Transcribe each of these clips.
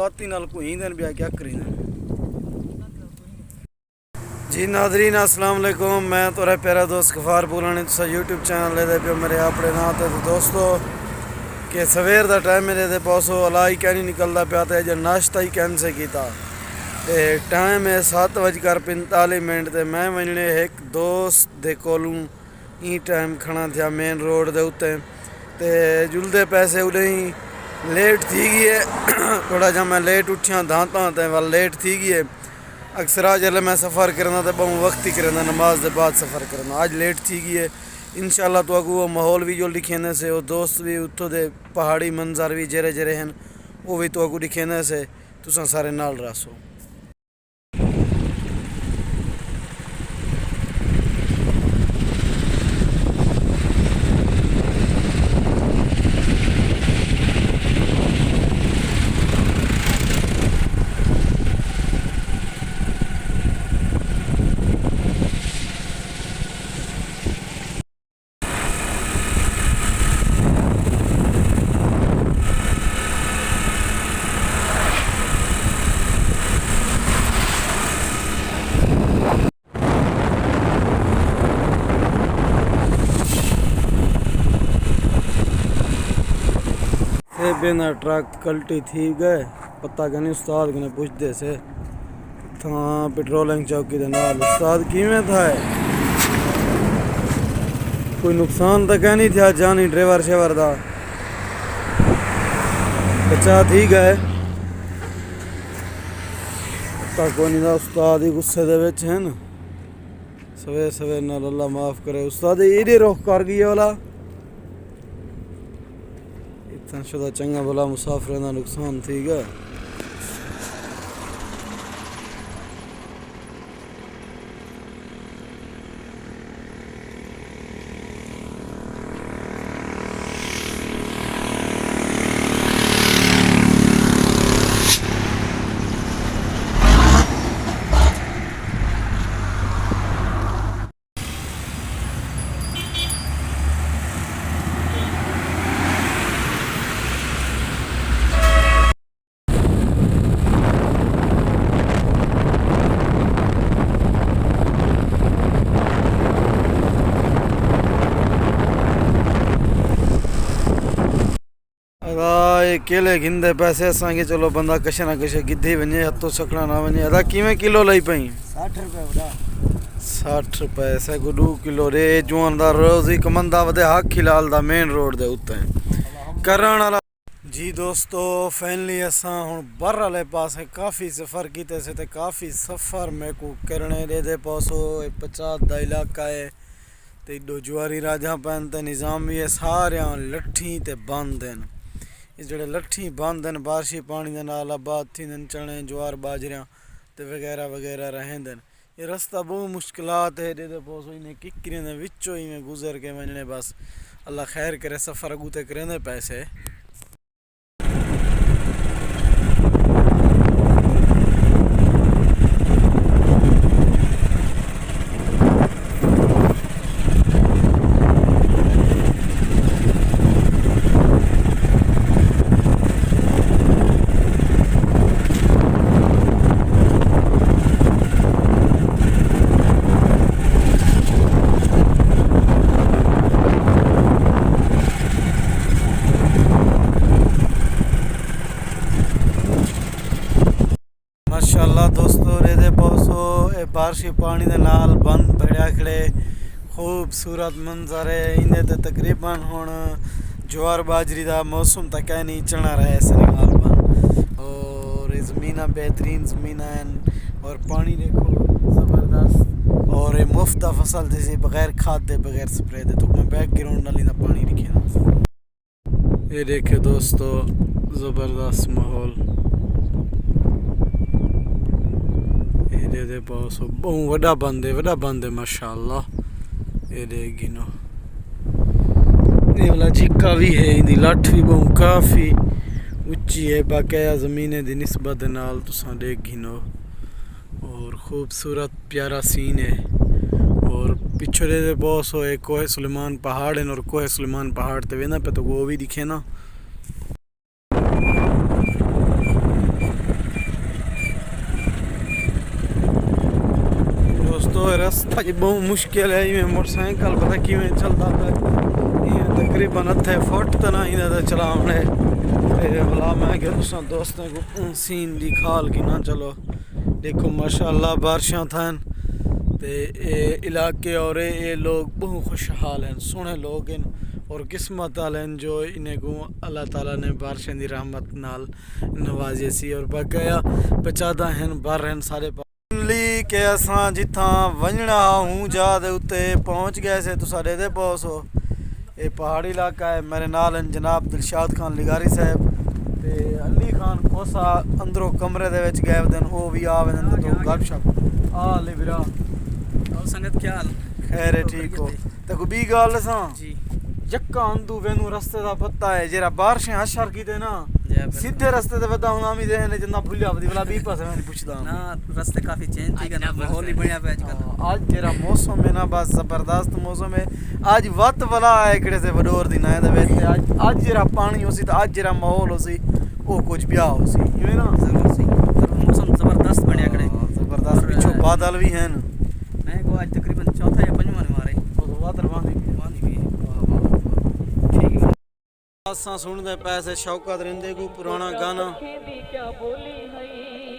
काती नाल कोईंदन बिया क्या करींदन। जी नादरीन अस्सलाम वालेकुम, मैं तोरा प्यारा दोस्त गफार पुरानी तुसा यूट्यूब चैनल ले पे मेरे अपने नाम ते दोस्तों कि सवेर दा टाइम मेरे दे पासो अलाई क्या नहीं निकलता पाया तो जो नाश्ता ही कैंसिल किया ते टाइम है 7:45 ते मैं वजने एक दोस्त दे कोलों ई टाइम खड़ा था मेन रोड दे उत्ते ते जुलदे पैसे उड़े ही लेट थी गई है थोड़ा जा मैं लेट उठिया दांता ते वाल लेट थी गई है। अक्सर जल्द मैं सफ़र करना तो बहु वक्त ही करना नमाज के बाद सफ़र करना आज लेट थी गई है। इंशाल्लाह तो अगू वो माहौल भी जो लिखेने से वो दोस्त भी उत्थों दे पहाड़ी मंजर भी जरे जरे हैं वो भी तो अगू लिखेने से तुसा सारे नाल रसो। बिना ट्रक कल्टी थी गए पता कहीं उस्ताद कने पूछते से था पेट्रोलिंग चौकी दे नाल उस्ताद किवें था कोई नुकसान तो कह नहीं था जानी ड्राइवर शेवर दा बचा थी गए पता कोई नहीं था उस्ताद ही गुस्से दे विच हैं सवेर सवेर नाल अल्लाह माफ़ करे उस्ताद एडे रुख कर गई वाला शुदा चंगा भला मुसाफिर का नुकसान थी गया। केले गिंदे पैसे असांखे चलो बंदा कशे ना कशे गिद्धे वञे हथों सकड़ा ना वञे अदा किवें किलो लई पई 60 रुपए बड़ा 60 रुपए से को 2 किलो रे जुआन दा रोज ही कमंदा वदे हक खिलाल दा मेन रोड दे उत्ते करण वाला। जी दोस्तों फाइनली असां हुण बर वाले पासे काफ़ी सफ़र कीते से ते काफ़ी सफ़र में को करने दे पासो 50 दा इलाका है ते दो जुआरी राजा पैन ते निज़ाम भी है सारे लट्ठी ते बंद हैं जेड़े लट्ठी बंद हैं बारिशी पानी के नाल आबाद थी चने ज्वार बाजरियां ते वगैरह वगैरह रहेंदन। ये रास्ता बहुत मुश्किलात है दे पोसो इन्हें किकरियां दे विचों ही में गुजर के वजने बस अल्लाह खैर करे सफ़र अगू ते करेंदे पैसे। माशाअल्लाह दोस्तों रेदे पासो ए बारिशी पानी दे नाल बंद भड़िया खड़े खूबसूरत मंजर है इन्हें ते तकरीबन हुण ज्वार बाजरी दा मौसम तक है नहीं चलना रहा है सेनेगाल बन और ज़मीना बेहतरीन ज़मीना हैं और पानी देखो ज़बरदस्त और ये मुफ्त फसल जैसे बगैर खाद दे बगैर स्प्रे दे तो मैं बैकग्राउंड नाली ना पानी लिखे ना ये देखे दोस्तों ज़बरदस्त माहौल दे पास बहुत वड्डा बंद है माशाअल्लाह। ये गिनो ये वाला जिक्का भी है इनकी लठ भी बहुत काफ़ी उच्ची है बाकाया ज़मीन की निस्बत नाल तुसां देख गिनो और खूबसूरत प्यारा सीन है और पिछड़े दे बहुत सो एक कोहे सुलेमान पहाड़ है और कोहे सुलेमान पहाड़ ते वेंदा पे तो वो भी दिखे ना। अज बहुत मुश्किल है इवें मोटरसाइकिल पता किवें चलदा पे तकरीबन अद्धे फुट तो ना इधर चलाने भला मैं क्या तुसा दोस्तों को सीन दिखाल की ना चलो देखो माशाल्लाह बारिशां थन ते इलाके और ये लोग बहुत खुशहाल हैं सोहने लोग हैं और किस्मत वाले हैं जो इन्हें को अल्लाह ताला ने बारिशें दी रहमत नाल नवाजे सी और बकाया बचादा हैं बार हैं सारे ली के असां जिथा वंजना हूँ जा दे उत्ते पहुँच गए से तुसा दे पहुँचो ये पहाड़ी इलाका है मेरे नाल हैं जनाब दिलशाद खान लिगारी साहब ते अली खान कोसा अंदरों कमरे दे विच गए दिन वो भी आवे दिन तो गपशप आ ले वीरा और संगत क्या हाल खैर है ठीक हो ते को बी गल सा जी जक्का अंदू वेनू रस्ते दा पता है जेरा बारिशें हशर कीते ना सीधे रस्ते ते वदा हुन आमी देने जिंदा भुलिया वदी वाला बी पासे मैं पुछदा ना रास्ते काफी चेंज थी गया माहौल ही बढ़िया पे आजकल आज जेरा मौसम है ना बस जबरदस्त मौसम है आज वत वाला है एकड़े से वडोर दी ना दे विच आज जेरा पानी होसी ते आज जेरा माहौल होसी ओ कुछ ब्याह होसी इवें ना जरूर सही मौसम जबरदस्त बढ़िया करे जबरदस्त पीछे बादल भी हैं मैं को आज तकरीबन चौथा या पंजवां ने मारे तो बादल बांधी भी ठीक है असां सुनदे पैसे शौकत रिंदे को पुराना गाना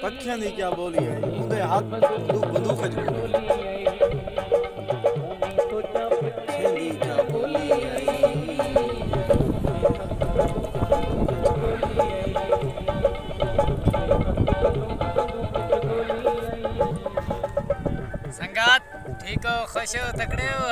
पक्खियां दी क्या बोली है उंदे हाथ बंदूक दी क्या बोली है संगात ठीक हो खुश हो तकड़े हो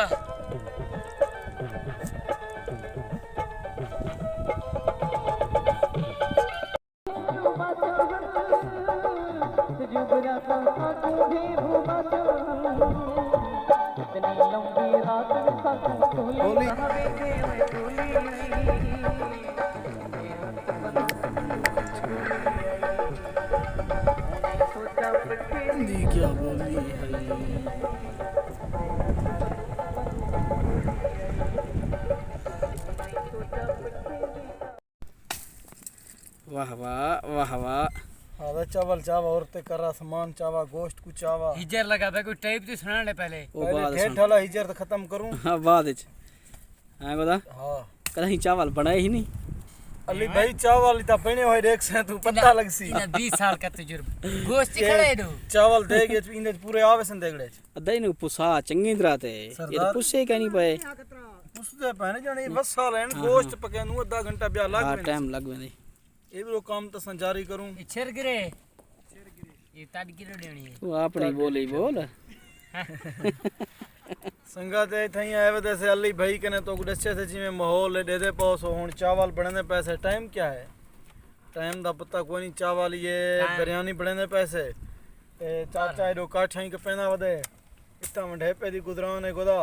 क्या बोली है वाह वाह वाह वाह आधा चावल चावा और ते करा सामान चावा गोश्त को चावा हिजर लगा पे कोई टाइप तो सुना ले पहले ठेठ वाला हिजर तो खत्म करूं हां बाद विच हां गोदा हां कहीं चावल बनाए ही नहीं अली भाई चावल इता बने होए देख से तू पता लगसी 20 साल का तजुर्बा गोश्त खड़े दो चावल दे के इंदे पूरे आवे सन देगड़े अदई नु पुसा चंगी तरह ते ये तो पुसे के नहीं पए पुसदे पहने जाने बस साल हैं गोश्त पके नु आधा घंटा ब्या लग हां टाइम लग वेंदी ये भी काम तो संजारी करूं छिर गिरे ये तड़ किलो देनी है तू अपनी बोली बोल संगत थई आए वदे से अली भाई कने तो दस्से से जिवें माहौल दे दे पौसो हुन चावल बनने पैसे टाइम क्या है टाइम दा पता कोई नहीं चावल ये बिरयानी बनने पैसे ए चाचा एडो काठा ही कपेना वदे इतना मंडे पे दी गुजरान है गोदा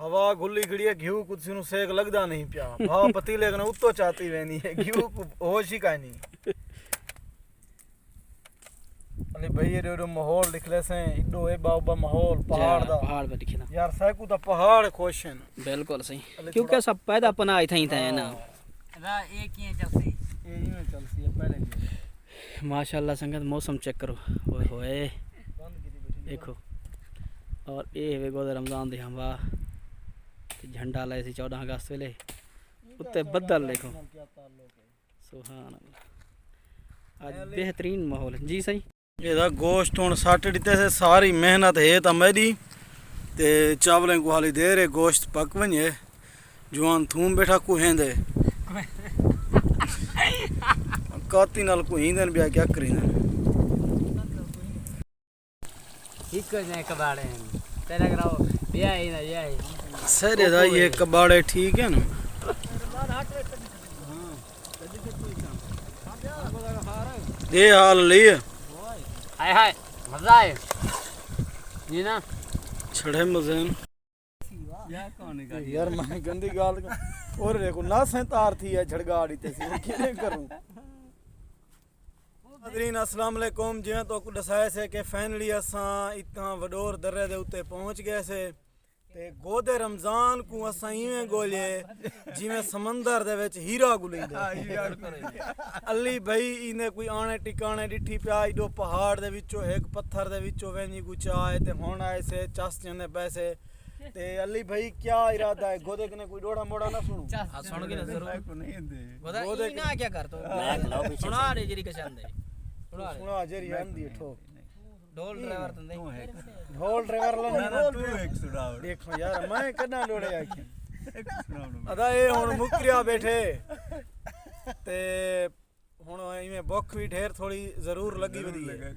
हवा खुली खड़ी है घी कुछ नु सेक लगदा नहीं पिया भा पतीले कने उत्तो चाती वेंदी है घी होश ही काई नहीं अली भाई ये रो माहौल दिखले से इडो ए बाबा माहौल पहाड़ दा पहाड़ पे दिखना यार साकू दा पहाड़ खुश हैं बिल्कुल सही क्योंकि सब पैदा पना आई थई थे ना रा एक ही चलती ये ही में चलती है पहले माशाल्लाह संगत मौसम चेक करो ओए होए देखो और ये वे गोदा रमजान दी हवा झंडा लाए सी 14 अगस्त वेले उत्ते बदल देखो सुभान अल्लाह आज बेहतरीन माहौल है जी सही ਇਹਦਾ ਗੋਸ਼ਤ ਹੁਣ ਸੱਟ ਦਿੱਤੇ ਸੇ ਸਾਰੀ ਮਿਹਨਤ ਹੈ ਤਾਂ ਮੇਰੀ ਤੇ ਚਾਵਲਾਂ ਕੋ ਹਾਲੀ ਦੇਰ ਹੈ ਗੋਸ਼ਤ ਪੱਕ ਵਣੇ ਜਵਾਨ ਥੂਮ ਬੈਠਾ ਕੁਹੇਂਦੇ ਕਾਤੀ ਨਾਲ ਕੁਹੀਂਦਨ ਬਿਆ ਕੀ ਕਰੀਂਦੇ ठीक कर जाए कबाड़े तेरा कराओ बिया ही ना ये सरे दा ये कबाड़े ठीक है ना दे हाल लिए हाय हाय मजा आए जी ना छड़े मजे यार मैं गंदी गाल और देखो ना से तार थी है झड़गाड़ी ते सी किने करूं हज़रीन अस्सलाम वालेकुम जिवें तो को दसाया से कि फाइनली असां इतना वडोर दर्रे दे उत्ते पहुंच गए से ਤੇ ਗੋਦੇ ਰਮਜ਼ਾਨ ਕੋ ਅਸਾਂ ਇਵੇਂ ਗੋਲੇ ਜਿਵੇਂ ਸਮੁੰਦਰ ਦੇ ਵਿੱਚ ਹੀਰਾ ਗੁਲੀਂਦੇ ਅੱਲੀ ਭਈ ਇਹਨੇ ਕੋਈ ਆਣੇ ਟਿਕਾਣੇ ਡਿੱਠੀ ਪਿਆ ਇਡੋ ਪਹਾੜ ਦੇ ਵਿੱਚੋਂ ਇੱਕ ਪੱਥਰ ਦੇ ਵਿੱਚੋਂ ਵੈਨੀ ਕੁਛ ਆਏ ਤੇ ਹੁਣ ਆਏ ਸੇ ਚਸ ਜਾਂਦੇ ਪੈਸੇ ਤੇ ਅੱਲੀ ਭਈ क्या इरादा है गोदे कने कोई डोड़ा मोड़ा ना सुनू सुन के जरूर गोदा गोदे ई ना क्या कर तो सुना रे जरी कशांदे सुना जेरी आंदी ठो ढोल ड्राइवर तंदे ढोल ड्राइवर ला तू एक सुनाओ देखो यार मैं कदा डोड़े आखी अदा ये हुन मुकरिया बैठे ते ਹੁਣ ਇਵੇਂ ਭੁੱਖ ਵੀ ਢੇਰ ਥੋੜੀ ਜ਼ਰੂਰ ਲੱਗੀ ਵਧੀ ਹੈ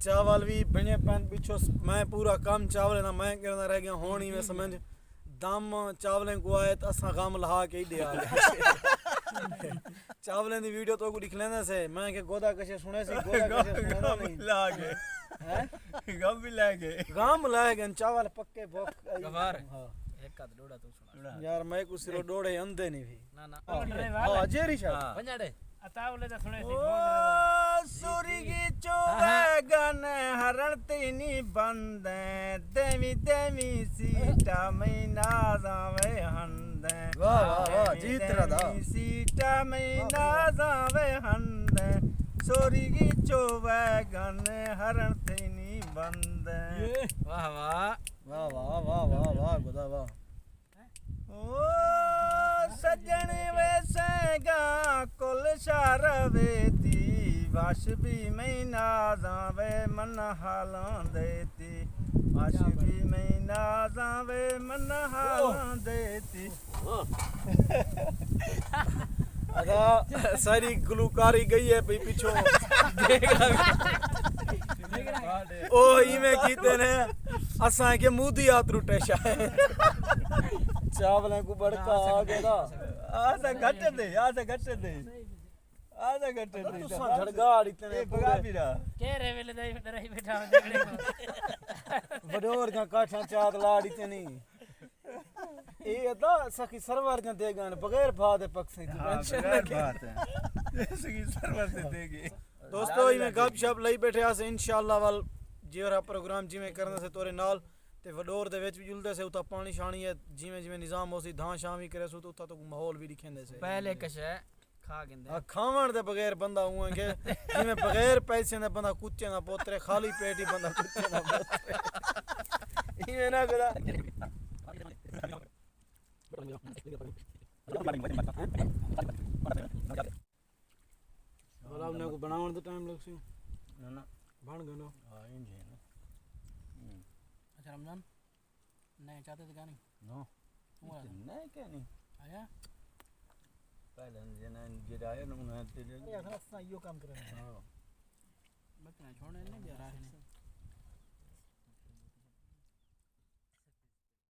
ਚਾਵਲ ਵੀ ਬਣੇ ਪੈਨ ਪਿੱਛੋਂ ਮੈਂ ਪੂਰਾ ਕੰਮ ਚਾਵਲ ਦਾ ਮੈਂ ਕਰਦਾ ਰਹਿ ਗਿਆ ਹੁਣ ਇਵੇਂ ਸਮਝ ਦਮ ਚਾਵਲਾਂ ਕੋ ਆਏ ਤਾਂ ਅਸਾਂ ਗਮ ਲਹਾ ਕੇ ਹੀ ਦੇ ਆ ਗਏ ਚਾਵਲਾਂ ਦੀ ਵੀਡੀਓ ਤੋਂ ਕੋ ਦਿਖ ਲੈਂਦਾ ਸੇ ਮੈਂ ਕਿ ਗੋਦਾ ਕਸ਼ੇ ਸੁਣੇ ਸੀ ਗੋਦਾ ਕਸ਼ੇ ਸੁਣਦਾ ਨਹੀਂ ਲਾ ਗਏ ਹੈ ਗਮ ਵੀ ਲੈ ਗਏ ਗਮ ਲੈ ਗਏ ਚਾਵਲ ਪੱਕੇ ਭੁੱਖ ਗਵਾਰ ਹਾਂ ਇੱਕ ਹੱਥ ਡੋੜਾ ਤੂੰ ਸੁਣਾ ਯਾਰ ਮੈਂ ਕੋ ਸਿਰੋ ਡੋੜੇ ਅੰਦੇ ਨਹੀਂ ਵੀ ਨਾ ਹਾਂ ਜੇਰੀ ਸ਼ਾਹ ਪੰਜਾੜੇ अतावले तो सुने सी ਸੁਰਗੀ ਚੋਵੇ ਗਨ ਹਰਣ ਤੀਨੀ ਬੰਦੇ ਦੇਵੀ ਦੇਵੀ ਸੀਟਾ ਮੈਨਾ ਜਾਵੇ ਹੰਦੇ ਵਾਹ ਵਾਹ ਵਾਹ ਜੀ ਤੇਰਾ ਦਾ ਸੀਟਾ ਮੈਨਾ ਜਾਵੇ ਹੰਦੇ ਸੁਰਗੀ ਚੋਵੇ ਗਨ ਹਰਣ ਤੀਨੀ ਬੰਦੇ ਵਾਹ ਵਾਹ ਵਾਹ ਵਾਹ ਵਾਹ ਵਾਹ ਵਾਹ ਗੋਦਾ ਵਾਹ ਓ ਸੱਜਣ ਵੈਸੇਗਾ ਕੁਲ ਸ਼ਰਵੇਤੀ ਵਸ਼ ਵੀ ਮੈਨਾ ਜਾਵੇ ਮਨ ਹਾਲਾਂ ਦੇਤੀ ਵਸ਼ ਵੀ ਮੈਨਾ ਜਾਵੇ ਮਨ ਹਾਲਾਂ ਦੇਤੀ अदा सारी गुलकारी गई है भाई पिछो ओ इवें कीते ने असा के मुंह दी हाथ रुटे शायद चावलें को बड़का आ गया ਆਸਾ ਘੱਟ ਦੇ ਆਸਾ ਘੱਟ ਦੇ ਆਸਾ ਘੱਟ ਦੇ तुसा झड़गा इतने ਬਗਾ ਵੀਰਾ केरे वेले दई डराई बैठा हो जगड़े बडोर का काठा चाद लाड़ इतनी ये अदा सखी सरवर जा देगा बगैर भा दे पक्से की टेंशन ਬਗੈਰ नहीं ਬਾਤ ਹੈ ਇਸकी ਸਰਵਰ ਤੇ ਦੇਗੇ दोस्तों इवें गपशप ਲਈ ਬੈਠੇ ਆਸੇ इंशाल्लाह वल ਜਿਹੜਾ ਪ੍ਰੋਗਰਾਮ ਜਿਵੇਂ ਕਰਨਾ ਸੇ ਤੋਰੇ ਨਾਲ ਤੇ ਵਡੋਰ ਦੇ ਵਿੱਚ ਵੀ ਜੁਲਦੇ ਸੇ ਉਤਾ ਪਾਣੀ ਸ਼ਾਣੀ ਹੈ ਜਿਵੇਂ ਜਿਵੇਂ ਨਿਜ਼ਾਮ ਹੋ ਸੀ ਧਾਂ ਸ਼ਾਂ ਵੀ ਕਰੇ ਸੋ ਤੇ ਉਤਾ ਤੋਂ ਮਾਹੌਲ ਵੀ ਦਿਖੇਂਦੇ ਸੇ ਪਹਿਲੇ ਕਸ਼ੈ ਖਾ ਗਿੰਦੇ ਆ ਖਾਵਣ ਦੇ ਬਗੈਰ ਬੰਦਾ ਹੋਵਾਂਗੇ ਜਿਵੇਂ ਬਗੈਰ ਪੈਸੇ ਦਾ ਬੰਦਾ ਕੁੱਤੇ ਦਾ ਪੋਤਰੇ ਖਾਲੀ ਪੇਟ ਹੀ ਬੰਦਾ ਕੁੱਤੇ ਦਾ ਪੋਤਰੇ ਇਵੇਂ ਨਾ ਕਰਾ और आपने को बनावन तो टाइम लग सी ਨਾ ਨਾ बन गनो ਹਾਂ ਇੰਜ ਹੈ ਨਾ अच्छा रमजान नहीं चाहते थे गानी ਨੋ तू आया ਨਹੀਂ ਕਿ ਨਹੀਂ आया ਪਹਿਲਾਂ ਜਨਾ ਜਿਹੜਾ ਆਇਆ ਨਾ ਉਹਨਾਂ ਤੇ यो काम करे ਹਾਂ बकना छोड़ने नहीं जा रहा है